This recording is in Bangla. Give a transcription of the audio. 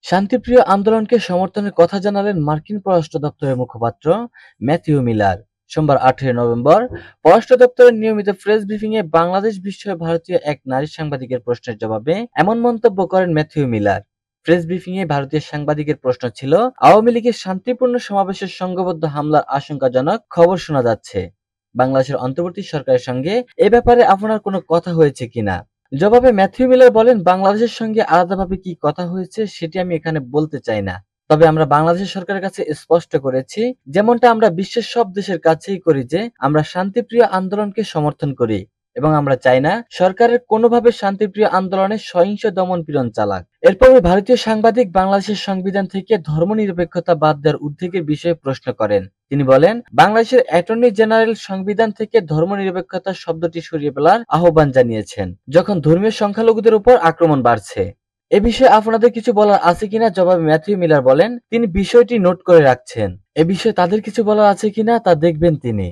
শান্তিপ্রিয় আন্দোলনকে সমর্থনের কথা জানালেন মার্কিন পররাষ্ট্র দপ্তরের মুখপাত্র ম্যাথিউ মিলার। সোমবার 18 নভেম্বর পররাষ্ট্র দপ্তরের নিয়মিত প্রেস ব্রিফিংয়ে বাংলাদেশ বিষয়ে ভারতীয় এক নারী সাংবাদিকের প্রশ্নের জবাবে এমন মন্তব্য করেন ম্যাথিউ মিলার। প্রেস ব্রিফিংয়ে ভারতীয় সাংবাদিকের প্রশ্ন ছিল, আওয়ামী লীগের শান্তিপূর্ণ সমাবেশের সংঘবদ্ধ হামলার আশঙ্কাজনক খবর শোনা যাচ্ছে। বাংলাদেশের অন্তর্বর্তী সরকারের সঙ্গে এ ব্যাপারে আপনার কোনো কথা হয়েছে কিনা? জবাবে ম্যাথিউ মিলার বলেন, বাংলাদেশের সঙ্গে আলাদাভাবে কি কথা হয়েছে সেটি আমি এখানে বলতে চাই না। তবে আমরা বাংলাদেশের সরকারের কাছে স্পষ্ট করেছি, যেমনটা আমরা বিশ্বের সব দেশের কাছেই করি, যে আমরা শান্তিপ্রিয় আন্দোলনকে সমর্থন করি এবং আমরা চাই না সরকারের কোনোভাবে শান্তিপ্রিয় আন্দোলনে সহিংস দমন পীড়ন চালাক। এরপর ওই ভারতীয় সাংবাদিক বাংলাদেশের সংবিধান থেকে ধর্মনিরপেক্ষতা বাদ দেওয়ার উদ্বেগের বিষয়ে প্রশ্ন করেন। তিনি বলেন, বাংলাদেশের অ্যাটর্নি জেনারেল সংবিধান থেকে ধর্মনিরপেক্ষতা শব্দটি সরিয়ে ফেলার আহ্বান জানিয়েছেন, যখন ধর্মীয় সংখ্যালঘুদের উপর আক্রমণ বাড়ছে। এ বিষয়ে আপনাদের কিছু বলার আছে কিনা? জবাবে ম্যাথিউ মিলার বলেন, তিনি বিষয়টি নোট করে রাখছেন। এ বিষয়ে তাদের কিছু বলার আছে কিনা তা দেখবেন তিনি।